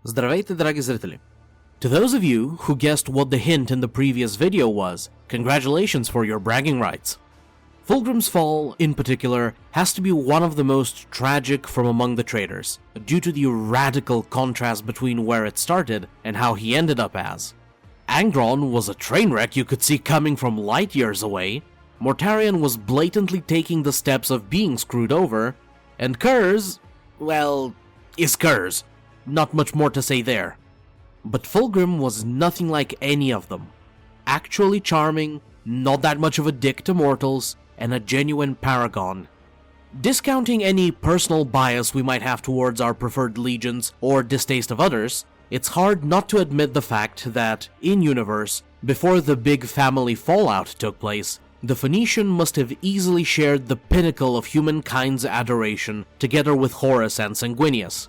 Здравейте, драги зрители! To those of you who guessed what the hint in the previous video was, congratulations for your bragging rights. Fulgrim's fall, in particular, has to be one of the most tragic from among the traitors, due to the radical contrast between where it started and how he ended up as. Angron was a train wreck you could see coming from light years away, Mortarion was blatantly taking the steps of being screwed over, and Curze, well, is Curze. Not much more to say there. But Fulgrim was nothing like any of them. Actually charming, not that much of a dick to mortals, and a genuine paragon. Discounting any personal bias we might have towards our preferred legions or distaste of others, it's hard not to admit the fact that, in-universe, before the big family fallout took place, the Phoenician must have easily shared the pinnacle of humankind's adoration together with Horus and Sanguinius.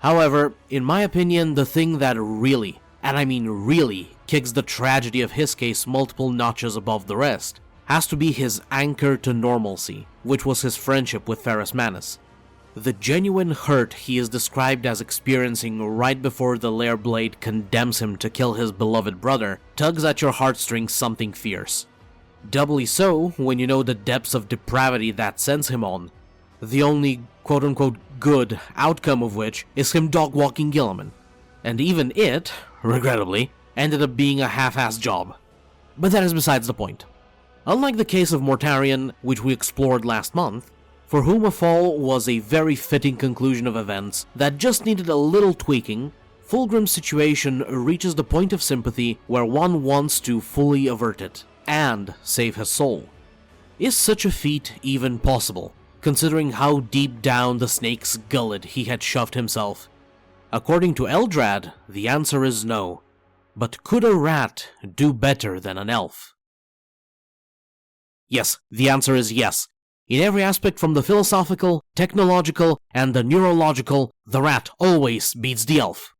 However, in my opinion, the thing that really, and I mean really, kicks the tragedy of his case multiple notches above the rest, has to be his anchor to normalcy, which was his friendship with Ferrus Manus. The genuine hurt he is described as experiencing right before the Lair Blade condemns him to kill his beloved brother tugs at your heartstrings something fierce. Doubly so when you know the depths of depravity that sends him on, the only quote-unquote good outcome of which is him dog-walking Guilliman. And even it, regrettably, ended up being a half-assed job. But that is besides the point. Unlike the case of Mortarion, which we explored last month, for whom a fall was a very fitting conclusion of events that just needed a little tweaking, Fulgrim's situation reaches the point of sympathy where one wants to fully avert it, and save his soul. Is such a feat even possible, considering how deep down the snake's gullet he had shoved himself? According to Eldrad, the answer is no. But could a rat do better than an elf? Yes, the answer is yes. In every aspect from the philosophical, technological, and the neurological, the rat always beats the elf.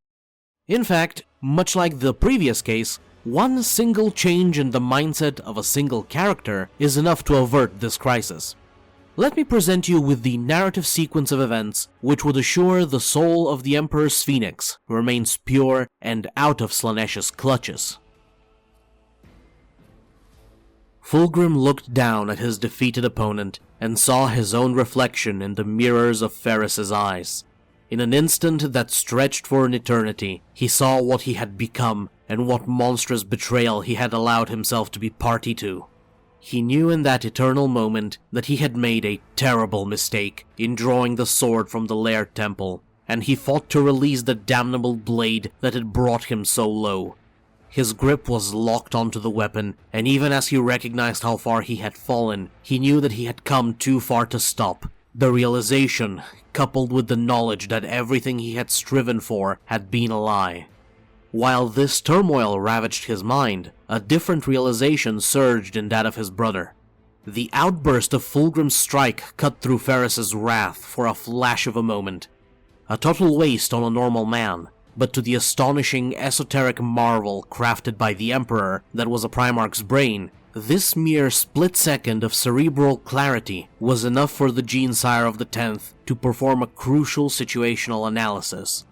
In fact, much like the previous case, one single change in the mindset of a single character is enough to avert this crisis. Let me present you with the narrative sequence of events which would assure the soul of the Emperor's Phoenix remains pure and out of Slaaneish's clutches. Fulgrim looked down at his defeated opponent and saw his own reflection in the mirrors of Ferrus's eyes. In an instant that stretched for an eternity, he saw what he had become and what monstrous betrayal he had allowed himself to be party to. He knew in that eternal moment that he had made a terrible mistake in drawing the sword from the Lair Temple, and he fought to release the damnable blade that had brought him so low. His grip was locked onto the weapon, and even as he recognized how far he had fallen, he knew that he had come too far to stop. The realization, coupled with the knowledge that everything he had striven for had been a lie. While this turmoil ravaged his mind, a different realization surged in that of his brother. The outburst of Fulgrim's strike cut through Ferrus's wrath for a flash of a moment. A total waste on a normal man, but to the astonishing esoteric marvel crafted by the Emperor that was a Primarch's brain, this mere split second of cerebral clarity was enough for the Gene-Sire of the 10th to perform a crucial situational analysis.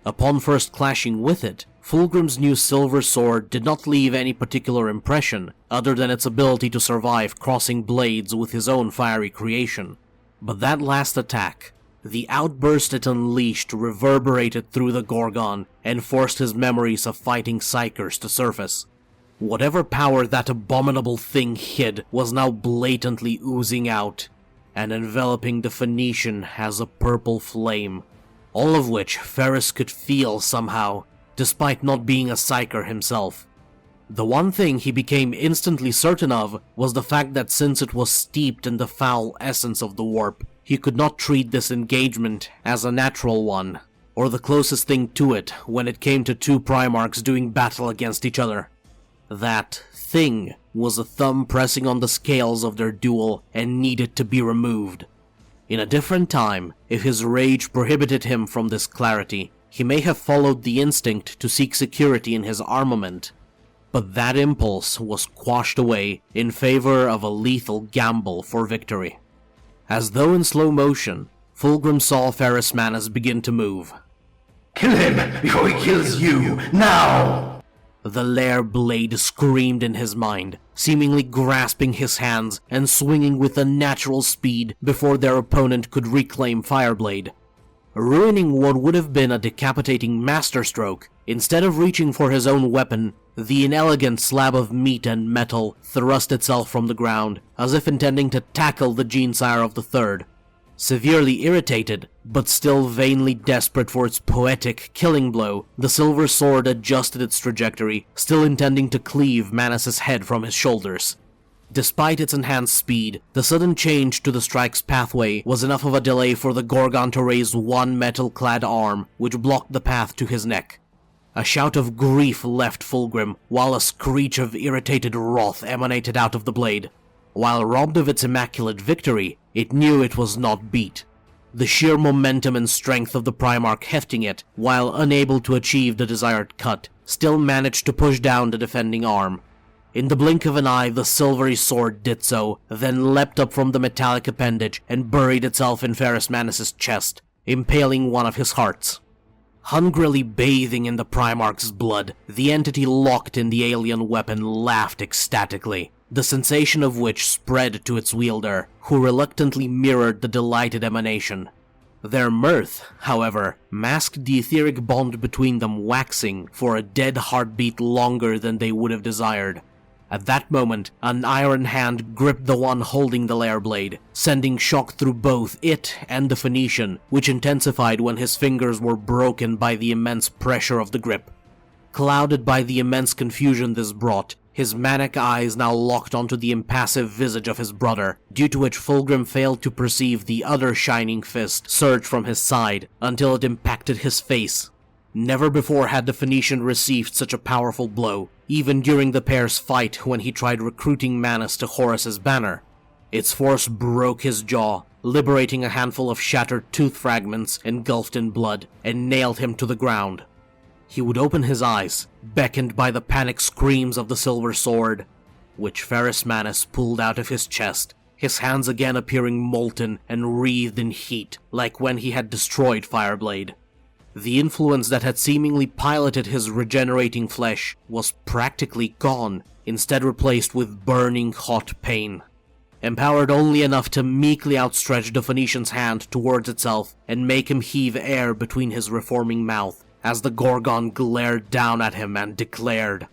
Upon first clashing with it, Fulgrim's new silver sword did not leave any particular impression other than its ability to survive crossing blades with his own fiery creation. But that last attack, the outburst it unleashed reverberated through the Gorgon and forced his memories of fighting Psykers to surface. Whatever power that abominable thing hid was now blatantly oozing out, and enveloping the Phoenician as a purple flame, all of which Ferrus could feel somehow, despite not being a Psyker himself. The one thing he became instantly certain of was the fact that since it was steeped in the foul essence of the warp, he could not treat this engagement as a natural one, or the closest thing to it when it came to two Primarchs doing battle against each other. That thing was a thumb pressing on the scales of their duel and needed to be removed. In a different time, if his rage prohibited him from this clarity, he may have followed the instinct to seek security in his armament, but that impulse was quashed away in favor of a lethal gamble for victory. As though in slow motion, Fulgrim saw Ferrus Manus begin to move. Kill him before he kills you, now! The lair blade screamed in his mind, seemingly grasping his hands and swinging with unnatural speed before their opponent could reclaim Fireblade. Ruining what would have been a decapitating masterstroke, instead of reaching for his own weapon, the inelegant slab of meat and metal thrust itself from the ground, as if intending to tackle the Genesire of the Third. Severely irritated, but still vainly desperate for its poetic killing blow, the silver sword adjusted its trajectory, still intending to cleave Manus' head from his shoulders. Despite its enhanced speed, the sudden change to the strike's pathway was enough of a delay for the Gorgon to raise one metal-clad arm, which blocked the path to his neck. A shout of grief left Fulgrim, while a screech of irritated wrath emanated out of the blade. While robbed of its immaculate victory, it knew it was not beat. The sheer momentum and strength of the Primarch hefting it, while unable to achieve the desired cut, still managed to push down the defending arm. In the blink of an eye, the silvery sword did so, then leapt up from the metallic appendage and buried itself in Ferrus Manus' chest, impaling one of his hearts. Hungrily bathing in the Primarch's blood, the entity locked in the alien weapon laughed ecstatically, the sensation of which spread to its wielder, who reluctantly mirrored the delighted emanation. Their mirth, however, masked the etheric bond between them waxing for a dead heartbeat longer than they would have desired. At that moment, an iron hand gripped the one holding the lair blade, sending shock through both it and the Phoenician, which intensified when his fingers were broken by the immense pressure of the grip. Clouded by the immense confusion this brought, his manic eyes now locked onto the impassive visage of his brother, due to which Fulgrim failed to perceive the other shining fist surge from his side until it impacted his face. Never before had the Phoenician received such a powerful blow, even during the pair's fight when he tried recruiting Manus to Horus's banner. Its force broke his jaw, liberating a handful of shattered tooth fragments engulfed in blood, and nailed him to the ground. He would open his eyes, beckoned by the panic screams of the silver sword, which Ferrus Manus pulled out of his chest, his hands again appearing molten and wreathed in heat, like when he had destroyed Fireblade. The influence that had seemingly piloted his regenerating flesh was practically gone, instead replaced with burning hot pain. Empowered only enough to meekly outstretch the Phoenician's hand towards itself and make him heave air between his reforming mouth, as the Gorgon glared down at him and declared,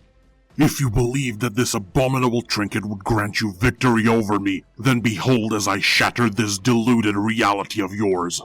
"If you believed that this abominable trinket would grant you victory over me, then behold as I shattered this deluded reality of yours."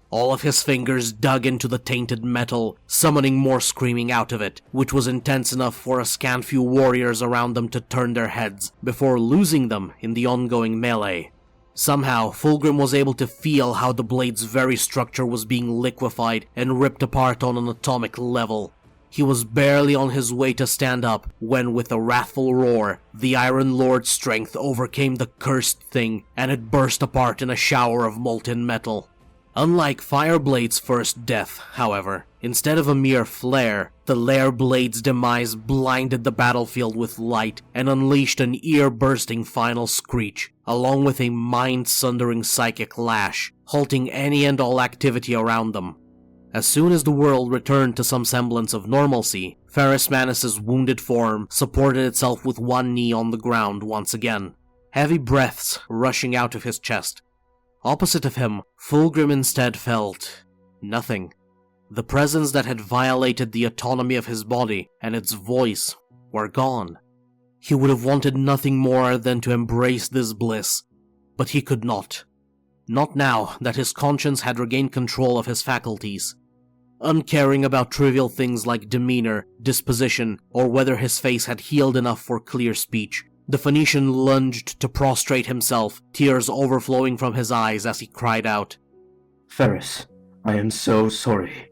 All of his fingers dug into the tainted metal, summoning more screaming out of it, which was intense enough for a scant few warriors around them to turn their heads, before losing them in the ongoing melee. Somehow, Fulgrim was able to feel how the blade's very structure was being liquefied and ripped apart on an atomic level. He was barely on his way to stand up when, with a wrathful roar, the Iron Lord's strength overcame the cursed thing and it burst apart in a shower of molten metal. Unlike Fireblade's first death, however, instead of a mere flare, the lair blade's demise blinded the battlefield with light and unleashed an ear-bursting final screech, along with a mind-sundering psychic lash, halting any and all activity around them. As soon as the world returned to some semblance of normalcy, Ferrus Manus' wounded form supported itself with one knee on the ground once again, heavy breaths rushing out of his chest. Opposite of him, Fulgrim instead felt nothing. The presence that had violated the autonomy of his body and its voice were gone. He would have wanted nothing more than to embrace this bliss, but he could not. Not now that his conscience had regained control of his faculties. Uncaring about trivial things like demeanor, disposition, or whether his face had healed enough for clear speech, the Phoenician lunged to prostrate himself, tears overflowing from his eyes as he cried out, Ferrus, I am so sorry.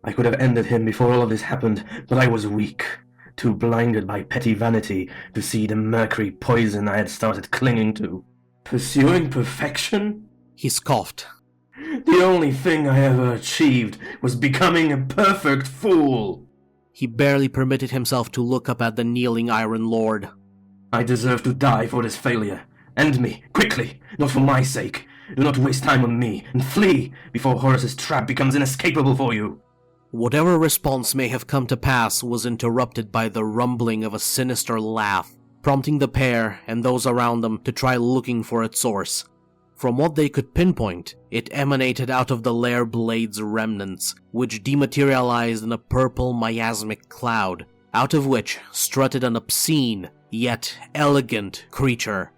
I could have ended him before all of this happened, but I was weak, too blinded by petty vanity to see the mercury poison I had started clinging to. Pursuing perfection? He scoffed. The only thing I ever achieved was becoming a perfect fool. He barely permitted himself to look up at the kneeling Iron Lord. I deserve to die for this failure. End me, quickly, not for my sake. Do not waste time on me, and flee before Horus's trap becomes inescapable for you. Whatever response may have come to pass was interrupted by the rumbling of a sinister laugh, prompting the pair and those around them to try looking for its source. From what they could pinpoint, it emanated out of the lair blade's remnants, which dematerialized in a purple miasmic cloud, out of which strutted an obscene, yet elegant creature.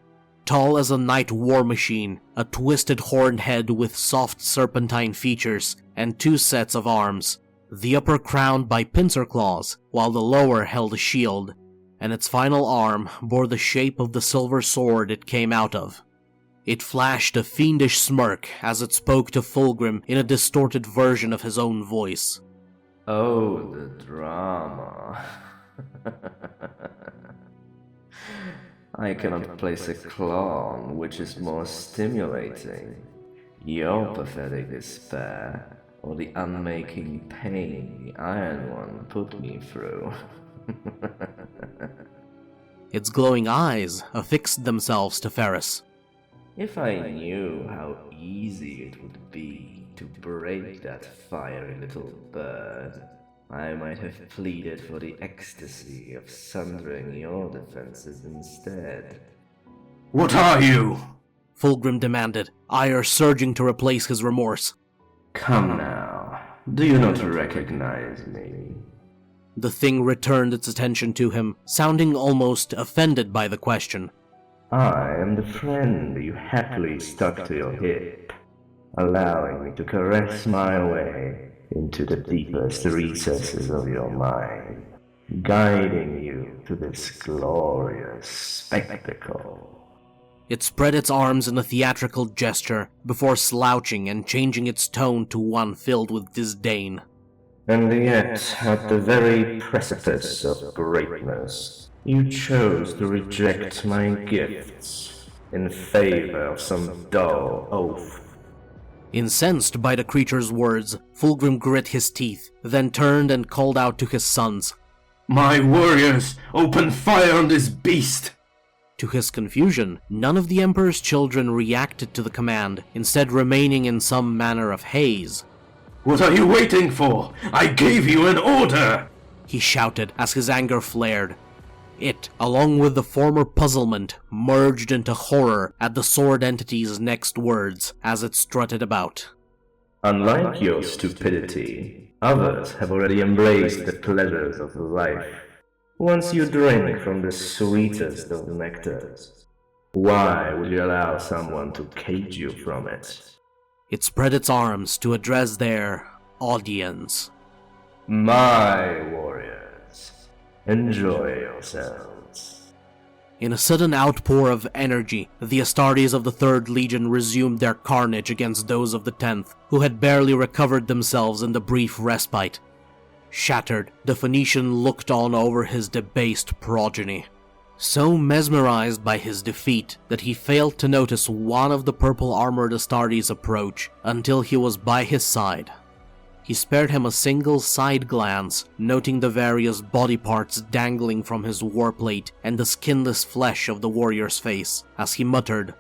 Tall as a night war machine, a twisted horned head with soft serpentine features, and 2 sets of arms, the upper crowned by pincer claws, while the lower held a shield, and its final arm bore the shape of the silver sword it came out of. It flashed a fiendish smirk as it spoke to Fulgrim in a distorted version of his own voice. Oh, the drama. I cannot place a claw on which is more stimulating. Your pathetic despair, or the unmaking pain the Iron One put me through. Its glowing eyes affixed themselves to Ferris. If I knew how easy it would be to break that fiery little bird, I might have pleaded for the ecstasy of sundering your defenses instead. What are you? Fulgrim demanded, ire surging to replace his remorse. Come now, do you not recognize me? The thing returned its attention to him, sounding almost offended by the question. I am the friend you happily stuck to your hip, allowing me to caress my way into the deepest recesses of your mind, guiding you to this glorious spectacle. It spread its arms in a theatrical gesture before slouching and changing its tone to one filled with disdain. And yet, at the very precipice of greatness, you chose to reject my gifts in favor of some dull oath. Incensed by the creature's words, Fulgrim grit his teeth, then turned and called out to his sons. My warriors, open fire on this beast! To his confusion, none of the Emperor's children reacted to the command, instead remaining in some manner of haze. What are you waiting for? I gave you an order! He shouted as his anger flared. It, along with the former puzzlement, merged into horror at the sword entity's next words as it strutted about. Unlike your stupidity, others have already embraced the pleasures of life. Once you drink from the sweetest of nectars, why would you allow someone to cage you from it? It spread its arms to address their audience. My warriors, enjoy yourselves. In a sudden outpour of energy, the Astartes of the 3rd Legion resumed their carnage against those of the 10th, who had barely recovered themselves in the brief respite. Shattered, the Phoenician looked on over his debased progeny, so mesmerized by his defeat that he failed to notice one of the purple-armored Astartes approach until he was by his side. He spared him a single side glance, noting the various body parts dangling from his warplate and the skinless flesh of the warrior's face, as he muttered,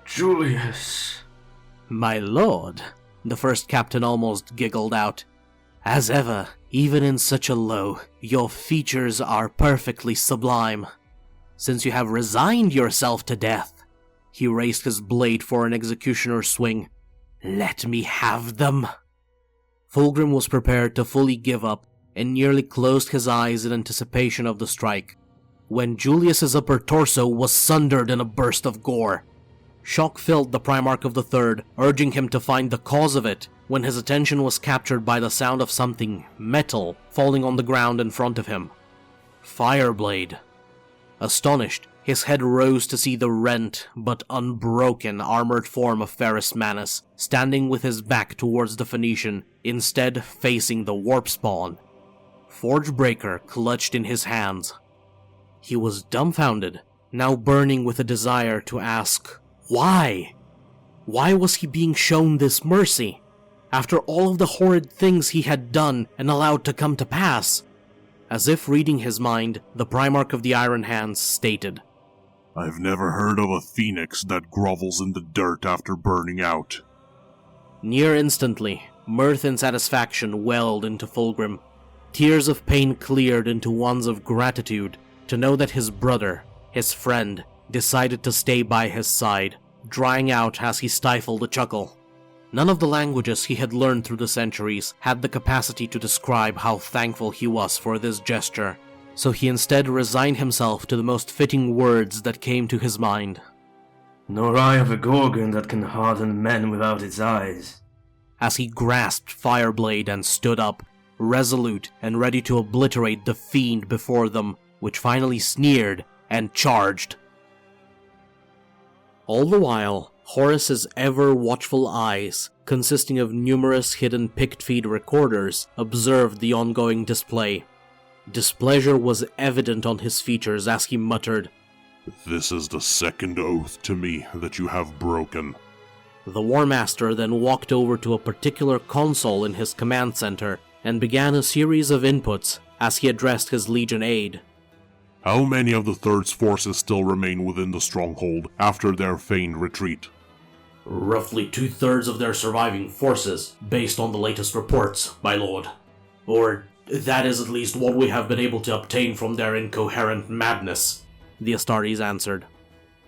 Julius. "My lord," the first captain almost giggled out. "As ever, even in such a low, your features are perfectly sublime. Since you have resigned yourself to death," he raised his blade for an executioner's swing, "let me have them." Fulgrim was prepared to fully give up and nearly closed his eyes in anticipation of the strike, when Julius's upper torso was sundered in a burst of gore. Shock filled the Primarch of the 3rd, urging him to find the cause of it, when his attention was captured by the sound of something metal falling on the ground in front of him. Fireblade. Astonished, his head rose to see the rent but unbroken armored form of Ferris Manus, standing with his back towards the Phoenician, instead facing the warp spawn. Forgebreaker clutched in his hands. He was dumbfounded, now burning with a desire to ask, why? Why was he being shown this mercy? After all of the horrid things he had done and allowed to come to pass? As if reading his mind, the Primarch of the Iron Hands stated, I've never heard of a phoenix that grovels in the dirt after burning out. Near instantly, Mirth and satisfaction welled into Fulgrim. Tears of pain cleared into ones of gratitude to know that his brother, his friend, decided to stay by his side, drying out as he stifled a chuckle. None of the languages he had learned through the centuries had the capacity to describe how thankful he was for this gesture, so he instead resigned himself to the most fitting words that came to his mind. Nor eye of a Gorgon that can harden men without its eyes. As he grasped Fireblade and stood up, resolute and ready to obliterate the fiend before them, which finally sneered and charged. All the while, Horus's ever-watchful eyes, consisting of numerous hidden pict-feed recorders, observed the ongoing display. Displeasure was evident on his features as he muttered, "This is the second oath to me that you have broken." The War Master then walked over to a particular console in his command center and began a series of inputs as he addressed his Legion aide. How many of the Third's forces still remain within the stronghold after their feigned retreat? Roughly 2/3 of their surviving forces, based on the latest reports, my lord. Or that is at least what we have been able to obtain from their incoherent madness, the Astartes answered.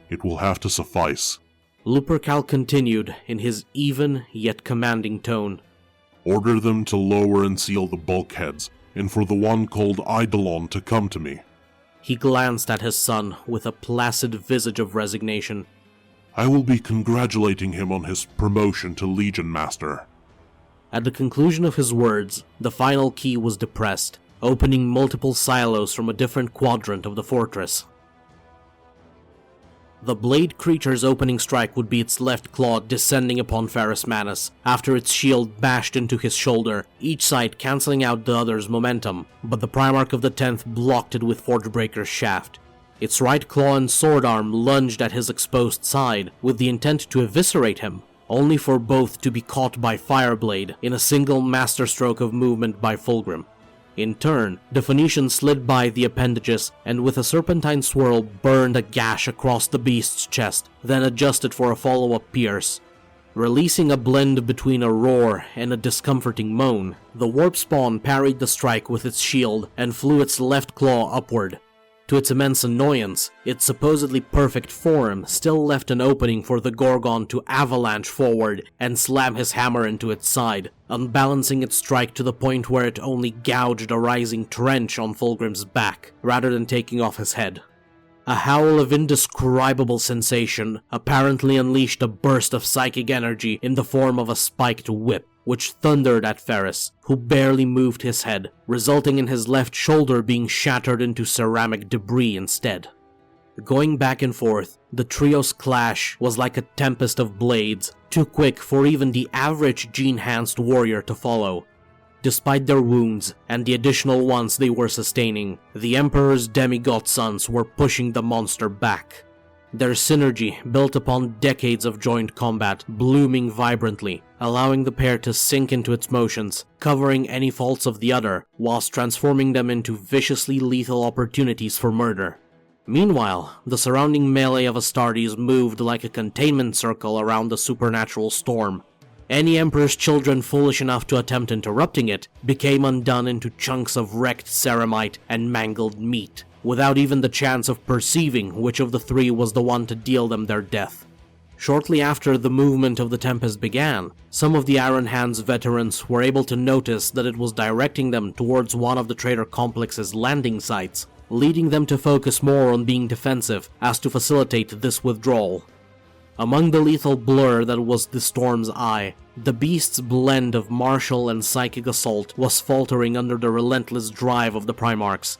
It will have to suffice. Lupercal continued in his even yet commanding tone. Order them to lower and seal the bulkheads, and for the one called Eidolon to come to me. He glanced at his son with a placid visage of resignation. I will be congratulating him on his promotion to Legion Master. At the conclusion of his words, the final key was depressed, opening multiple silos from a different quadrant of the fortress. The blade creature's opening strike would be its left claw descending upon Ferrus Manus, after its shield bashed into his shoulder, each side cancelling out the other's momentum, but the Primarch of the 10th blocked it with Forgebreaker's shaft. Its right claw and sword arm lunged at his exposed side, with the intent to eviscerate him, only for both to be caught by Fireblade in a single masterstroke of movement by Fulgrim. In turn, the Phoenician slid by the appendages and with a serpentine swirl burned a gash across the beast's chest, then adjusted for a follow-up pierce. Releasing a blend between a roar and a discomforting moan, the warp spawn parried the strike with its shield and flew its left claw upward. To its immense annoyance, its supposedly perfect form still left an opening for the Gorgon to avalanche forward and slam his hammer into its side, unbalancing its strike to the point where it only gouged a rising trench on Fulgrim's back, rather than taking off his head. A howl of indescribable sensation apparently unleashed a burst of psychic energy in the form of a spiked whip, which thundered at Ferrus, who barely moved his head, resulting in his left shoulder being shattered into ceramic debris instead. Going back and forth, the trio's clash was like a tempest of blades, too quick for even the average gene-enhanced warrior to follow. Despite their wounds, and the additional ones they were sustaining, the Emperor's demigod sons were pushing the monster back. Their synergy, built upon decades of joint combat, blooming vibrantly, allowing the pair to sink into its motions, covering any faults of the other, whilst transforming them into viciously lethal opportunities for murder. Meanwhile, the surrounding melee of Astartes moved like a containment circle around the supernatural storm. Any Emperor's children foolish enough to attempt interrupting it became undone into chunks of wrecked ceramite and mangled meat, without even the chance of perceiving which of the three was the one to deal them their death. Shortly after the movement of the Tempest began, some of the Iron Hands veterans were able to notice that it was directing them towards one of the Traitor Complex's landing sites, leading them to focus more on being defensive as to facilitate this withdrawal. Among the lethal blur that was the Storm's Eye, the beast's blend of martial and psychic assault was faltering under the relentless drive of the Primarchs.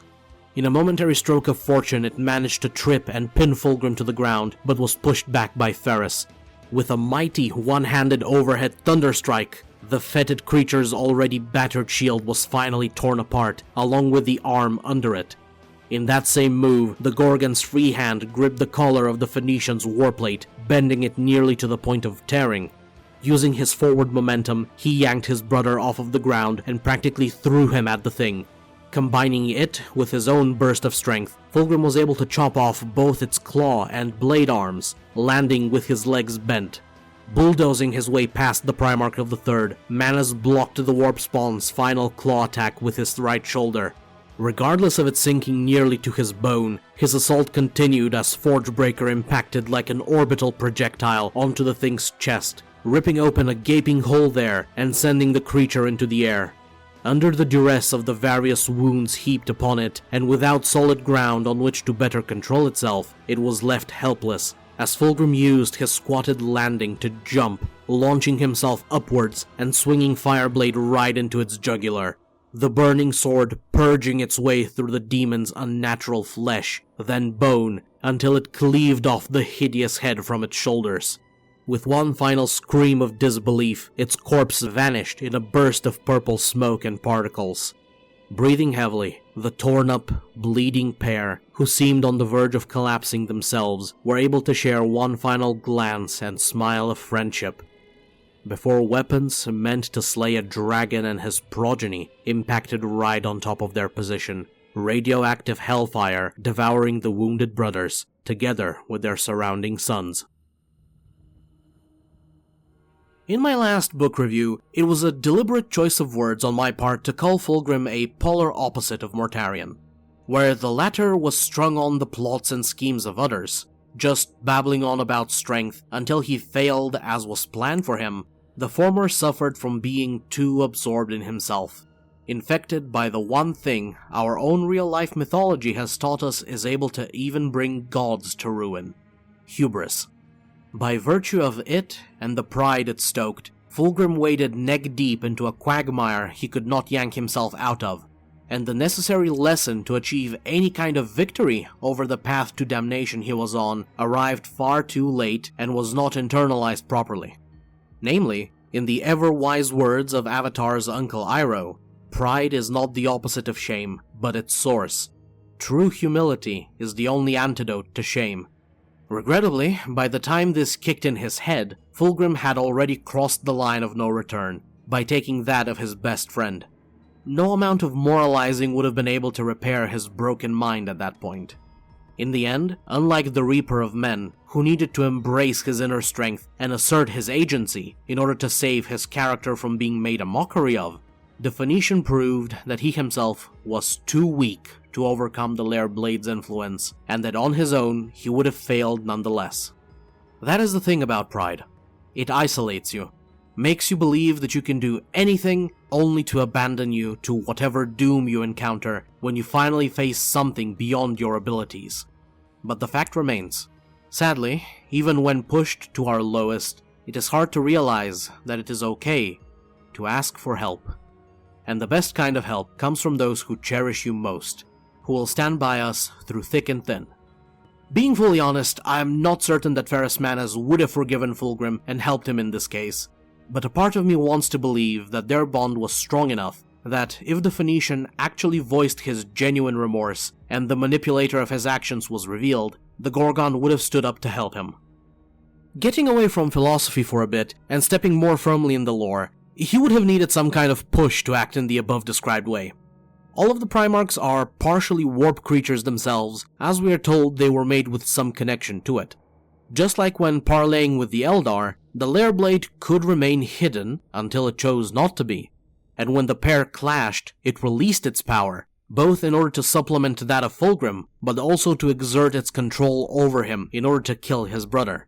In a momentary stroke of fortune, it managed to trip and pin Fulgrim to the ground, but was pushed back by Ferrus. With a mighty one-handed overhead thunderstrike, the fetid creature's already battered shield was finally torn apart, along with the arm under it. In that same move, the Gorgon's free hand gripped the collar of the Phoenician's warplate, bending it nearly to the point of tearing. Using his forward momentum, he yanked his brother off of the ground and practically threw him at the thing. Combining it with his own burst of strength, Fulgrim was able to chop off both its claw and blade arms, landing with his legs bent. Bulldozing his way past the Primarch of the Third, Manus blocked the Warp Spawn's final claw attack with his right shoulder. Regardless of it sinking nearly to his bone, his assault continued as Forgebreaker impacted like an orbital projectile onto the thing's chest, ripping open a gaping hole there and sending the creature into the air. Under the duress of the various wounds heaped upon it, and without solid ground on which to better control itself, it was left helpless, as Fulgrim used his squatted landing to jump, launching himself upwards and swinging Fireblade right into its jugular. The burning sword purging its way through the demon's unnatural flesh, then bone, until it cleaved off the hideous head from its shoulders. With one final scream of disbelief, its corpse vanished in a burst of purple smoke and particles. Breathing heavily, the torn-up, bleeding pair, who seemed on the verge of collapsing themselves, were able to share one final glance and smile of friendship, before weapons meant to slay a dragon and his progeny impacted right on top of their position, radioactive hellfire devouring the wounded brothers, together with their surrounding sons. In my last book review, it was a deliberate choice of words on my part to call Fulgrim a polar opposite of Mortarion. Where the latter was strung on the plots and schemes of others, just babbling on about strength until he failed as was planned for him, the former suffered from being too absorbed in himself, infected by the one thing our own real-life mythology has taught us is able to even bring gods to ruin: hubris. By virtue of it and the pride it stoked, Fulgrim waded neck-deep into a quagmire he could not yank himself out of, and the necessary lesson to achieve any kind of victory over the path to damnation he was on arrived far too late and was not internalized properly. Namely, in the ever-wise words of Avatar's Uncle Iroh, pride is not the opposite of shame, but its source. True humility is the only antidote to shame. Regrettably, by the time this kicked in his head, Fulgrim had already crossed the line of no return, by taking that of his best friend. No amount of moralizing would have been able to repair his broken mind at that point. In the end, unlike the Reaper of Men, who needed to embrace his inner strength and assert his agency in order to save his character from being made a mockery of, the Phoenician proved that he himself was too weak to overcome the Lair Blade's influence, and that on his own he would have failed nonetheless. That is the thing about pride. It isolates you, makes you believe that you can do anything only to abandon you to whatever doom you encounter when you finally face something beyond your abilities. But the fact remains. Sadly, even when pushed to our lowest, it is hard to realize that it is okay to ask for help. And the best kind of help comes from those who cherish you most, who will stand by us through thick and thin. Being fully honest, I am not certain that Ferrus Manus would have forgiven Fulgrim and helped him in this case, but a part of me wants to believe that their bond was strong enough that if the Phoenician actually voiced his genuine remorse and the manipulator of his actions was revealed, the Gorgon would have stood up to help him. Getting away from philosophy for a bit and stepping more firmly in the lore, he would have needed some kind of push to act in the above-described way. All of the Primarchs are partially warp creatures themselves, as we are told they were made with some connection to it. Just like when parlaying with the Eldar, the Lair Blade could remain hidden until it chose not to be, and when the pair clashed, it released its power, both in order to supplement that of Fulgrim, but also to exert its control over him in order to kill his brother.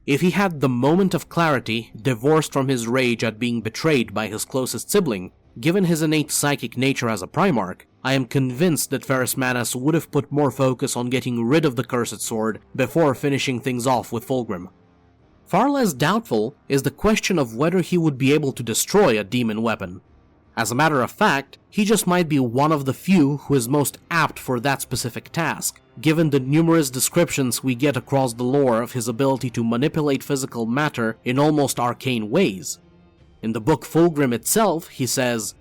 If he had the moment of clarity, divorced from his rage at being betrayed by his closest sibling, given his innate psychic nature as a Primarch, I am convinced that Ferrus Manus would have put more focus on getting rid of the cursed sword before finishing things off with Fulgrim. Far less doubtful is the question of whether he would be able to destroy a demon weapon. As a matter of fact, he just might be one of the few who is most apt for that specific task, given the numerous descriptions we get across the lore of his ability to manipulate physical matter in almost arcane ways. In the book Fulgrim itself, he says,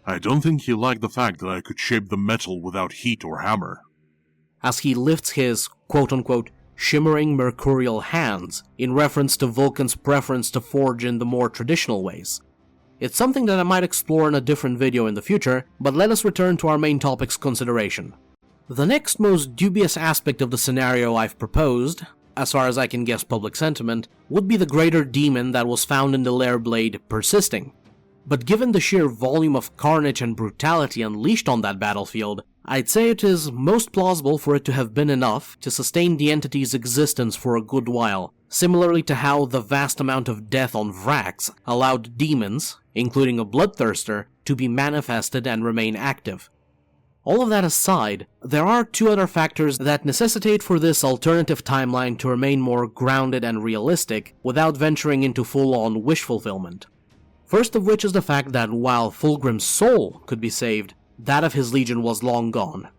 "I don't think he liked the fact that I could shape the metal without heat or hammer," as he lifts his quote-unquote shimmering mercurial hands in reference to Vulcan's preference to forge in the more traditional ways. It's something that I might explore in a different video in the future, but let us return to our main topic's consideration. The next most dubious aspect of the scenario I've proposed, as far as I can guess public sentiment, would be the greater demon that was found in the lair blade persisting. But given the sheer volume of carnage and brutality unleashed on that battlefield, I'd say it is most plausible for it to have been enough to sustain the entity's existence for a good while, similarly to how the vast amount of death on Vrax allowed demons, including a bloodthirster, to be manifested and remain active. All of that aside, there are two other factors that necessitate for this alternative timeline to remain more grounded and realistic without venturing into full-on wish fulfillment. First of which is the fact that while Fulgrim's soul could be saved, that of his legion was long gone.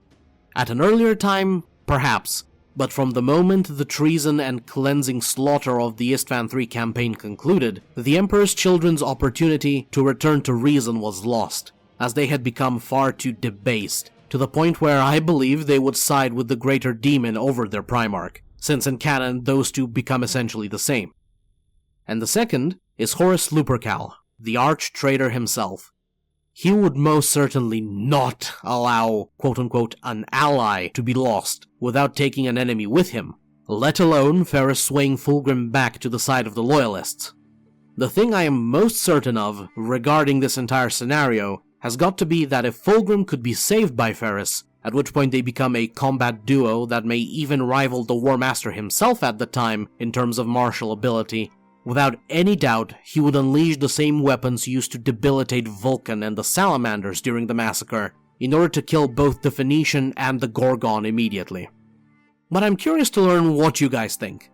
At an earlier time, perhaps, but from the moment the treason and cleansing slaughter of the Istvan III campaign concluded, the Emperor's children's opportunity to return to reason was lost, as they had become far too debased, to the point where I believe they would side with the greater demon over their Primarch, since in canon those two become essentially the same. And the second is Horus Lupercal, the arch-traitor himself. He would most certainly not allow, quote-unquote, an ally to be lost without taking an enemy with him, let alone Ferrus swaying Fulgrim back to the side of the Loyalists. The thing I am most certain of regarding this entire scenario has got to be that if Fulgrim could be saved by Ferrus, at which point they become a combat duo that may even rival the War Master himself at the time in terms of martial ability, without any doubt, he would unleash the same weapons used to debilitate Vulcan and the Salamanders during the massacre, in order to kill both the Phoenician and the Gorgon immediately. But I'm curious to learn what you guys think.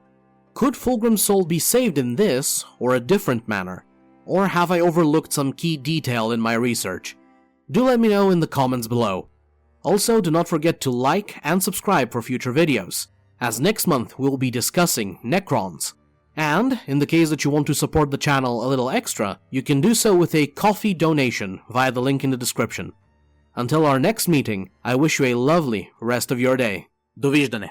Could Fulgrim's soul be saved in this, or a different manner? Or have I overlooked some key detail in my research? Do let me know in the comments below. Also, do not forget to like and subscribe for future videos, as next month we'll be discussing Necrons. And, in the case that you want to support the channel a little extra, you can do so with a coffee donation via the link in the description. Until our next meeting, I wish you a lovely rest of your day. Doviždane.